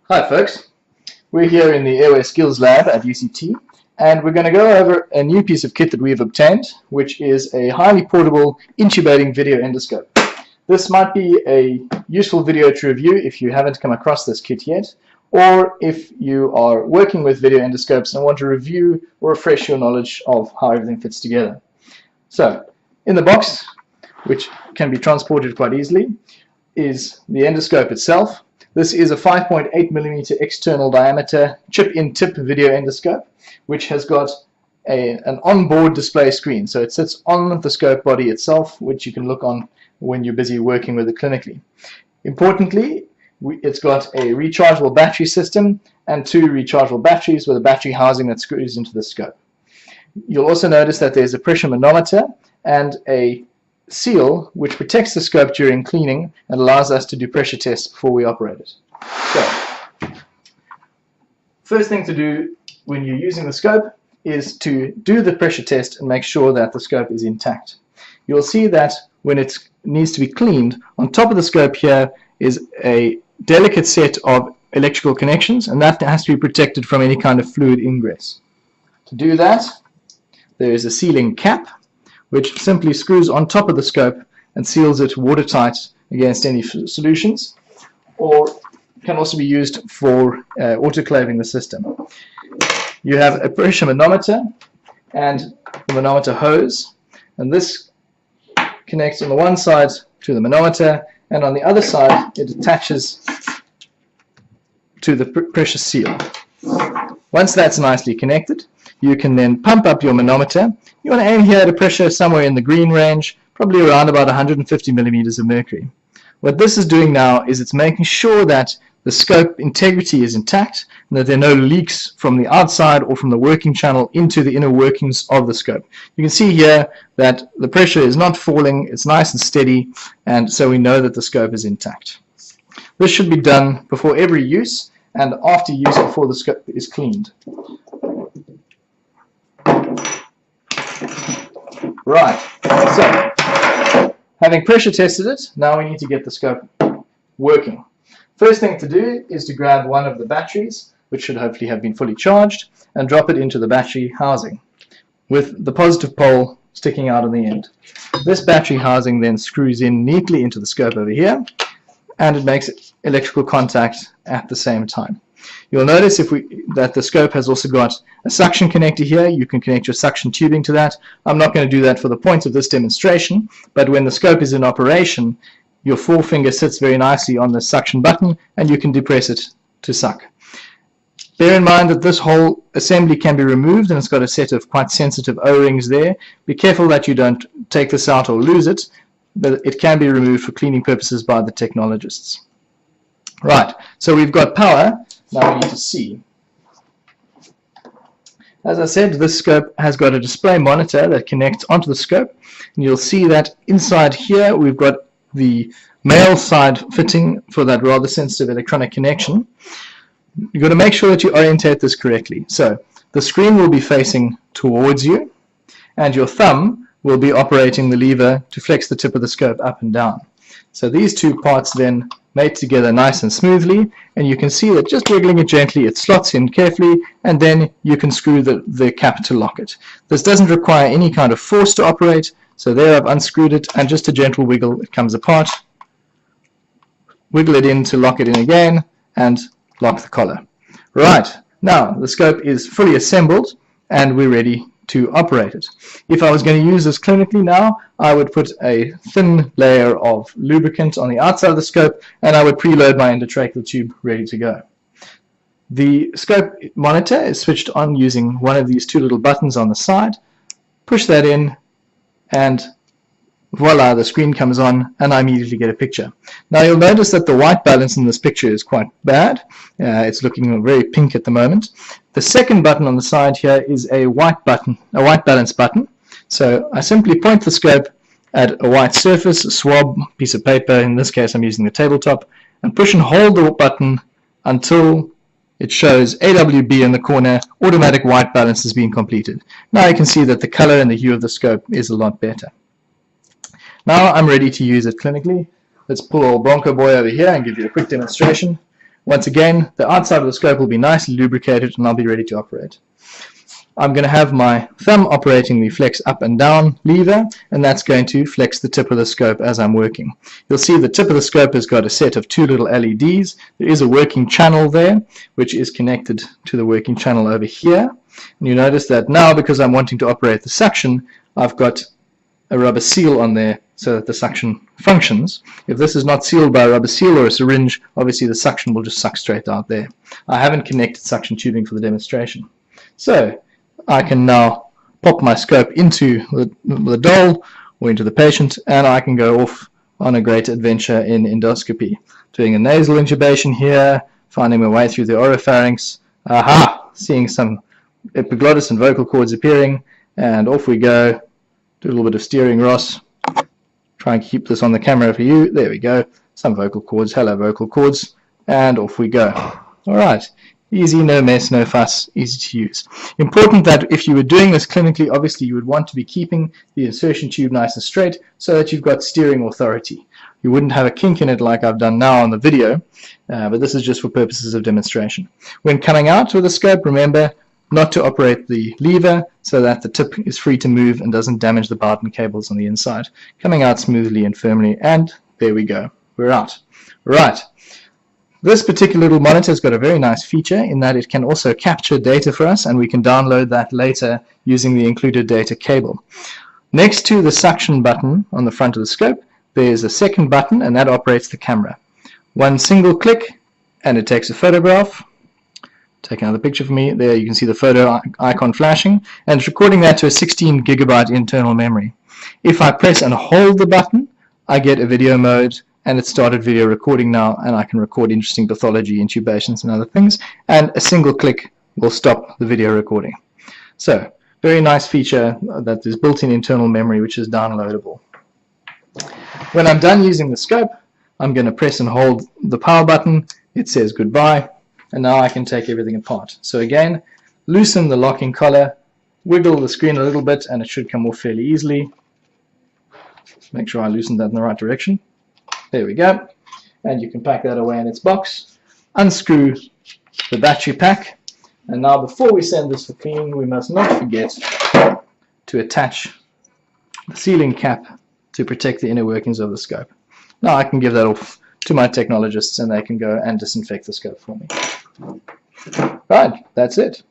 Hi folks, we're here in the Airway Skills Lab at UCT and we're going to go over a new piece of kit that we've obtained, which is a highly portable intubating video endoscope. This might be a useful video to review if you haven't come across this kit yet, or if you are working with video endoscopes and want to review or refresh your knowledge of how everything fits together. So, in the box, which can be transported quite easily, is the endoscope itself. This is a 5.8mm external diameter chip-in tip video endoscope, which has got an onboard display screen. So it sits on the scope body itself, which you can look on when you're busy working with it clinically. Importantly, it's got a rechargeable battery system and two rechargeable batteries with a battery housing that screws into the scope. You'll also notice that there's a pressure manometer and a seal which protects the scope during cleaning and allows us to do pressure tests before we operate it. So, first thing to do when you're using the scope is to do the pressure test and make sure that the scope is intact. You'll see that when it needs to be cleaned, on top of the scope here is a delicate set of electrical connections, and that has to be protected from any kind of fluid ingress. To do that, there is a sealing cap which simply screws on top of the scope and seals it watertight against any solutions, or can also be used for autoclaving the system. You have a pressure manometer and the manometer hose, and this connects on the one side to the manometer, and on the other side it attaches to the pressure seal. Once that's nicely connected, you can then pump up your manometer. You want to aim here at a pressure somewhere in the green range, probably around about 150 millimeters of mercury. What this is doing now is it's making sure that the scope integrity is intact and that there are no leaks from the outside or from the working channel into the inner workings of the scope. You can see here that the pressure is not falling, it's nice and steady, and so we know that the scope is intact. This should be done before every use and after use before the scope is cleaned. Right, so having pressure tested it, now we need to get the scope working. First thing to do is to grab one of the batteries, which should hopefully have been fully charged, and drop it into the battery housing with the positive pole sticking out on the end. This battery housing then screws in neatly into the scope over here, and it makes electrical contact at the same time. You'll notice that the scope has also got a suction connector here. You can connect your suction tubing to that. I'm not going to do that for the point of this demonstration, but when the scope is in operation, your forefinger sits very nicely on the suction button and you can depress it to suck. Bear in mind that this whole assembly can be removed, and it's got a set of quite sensitive O-rings there. Be careful that you don't take this out or lose it, but it can be removed for cleaning purposes by the technologists. Right, so we've got power. Now we need to see. As I said, this scope has got a display monitor that connects onto the scope, and you'll see that inside here we've got the male side fitting for that rather sensitive electronic connection. You've got to make sure that you orientate this correctly. So the screen will be facing towards you, and your thumb will be operating the lever to flex the tip of the scope up and down. So these two parts then mate together nice and smoothly, and you can see that just wiggling it gently, it slots in carefully, and then you can screw the cap to lock it. This doesn't require any kind of force to operate, so there I've unscrewed it, and just a gentle wiggle, it comes apart. Wiggle it in to lock it in again, and lock the collar. Right, now the scope is fully assembled, and we're ready to operate it. If I was going to use this clinically now, I would put a thin layer of lubricant on the outside of the scope, and I would preload my endotracheal tube ready to go. The scope monitor is switched on using one of these two little buttons on the side. Push that in, and voila, the screen comes on, and I immediately get a picture. Now you'll notice that the white balance in this picture is quite bad. It's looking very pink at the moment. The second button on the side here is a white balance button. So I simply point the scope at a white surface, a swab, piece of paper, in this case I'm using the tabletop, and push and hold the button until it shows AWB in the corner, automatic white balance has been completed. Now you can see that the color and the hue of the scope is a lot better. Now I'm ready to use it clinically. Let's pull old Bronco Boy over here and give you a quick demonstration. Once again, the outside of the scope will be nicely lubricated and I'll be ready to operate. I'm going to have my thumb operating the flex up and down lever, and that's going to flex the tip of the scope as I'm working. You'll see the tip of the scope has got a set of 2 little LEDs. There is a working channel there, which is connected to the working channel over here. And you notice that now, because I'm wanting to operate the suction, I've got a rubber seal on there so that the suction functions. If this is not sealed by a rubber seal or a syringe, obviously the suction will just suck straight out there. I haven't connected suction tubing for the demonstration. So I can now pop my scope into the doll or into the patient, and I can go off on a great adventure in endoscopy. Doing a nasal intubation here, finding my way through the oropharynx. Aha! Seeing some epiglottis and vocal cords appearing, and off we go. Do a little bit of steering, Ross. Try and keep this on the camera for you. There we go. Some vocal cords. Hello, vocal cords. And off we go. All right. Easy, no mess, no fuss, easy to use. Important that if you were doing this clinically, obviously you would want to be keeping the insertion tube nice and straight so that you've got steering authority. You wouldn't have a kink in it like I've done now on the video, but this is just for purposes of demonstration. When coming out with the scope, remember not to operate the lever so that the tip is free to move and doesn't damage the Barton cables on the inside. Coming out smoothly and firmly, and there we go. We're out. Right. This particular little monitor has got a very nice feature in that it can also capture data for us, and we can download that later using the included data cable. Next to the suction button on the front of the scope, there's a second button, and that operates the camera. One single click and it takes a photograph. Take another picture for me. There you can see the photo icon flashing, and it's recording that to a 16 gigabyte internal memory. If I press and hold the button, I get a video mode, and it started video recording now, and I can record interesting pathology, intubations and other things, and a single click will stop the video recording. So, very nice feature that is built-in internal memory which is downloadable. When I'm done using the scope, I'm going to press and hold the power button. It says goodbye, and now I can take everything apart. So again, loosen the locking collar, wiggle the screen a little bit, and it should come off fairly easily. Make sure I loosen that in the right direction. There we go, and you can pack that away in its box. Unscrew the battery pack, and now before we send this for cleaning, we must not forget to attach the sealing cap to protect the inner workings of the scope. Now I can give that off to my technologists and they can go and disinfect the scope for me. Right, that's it.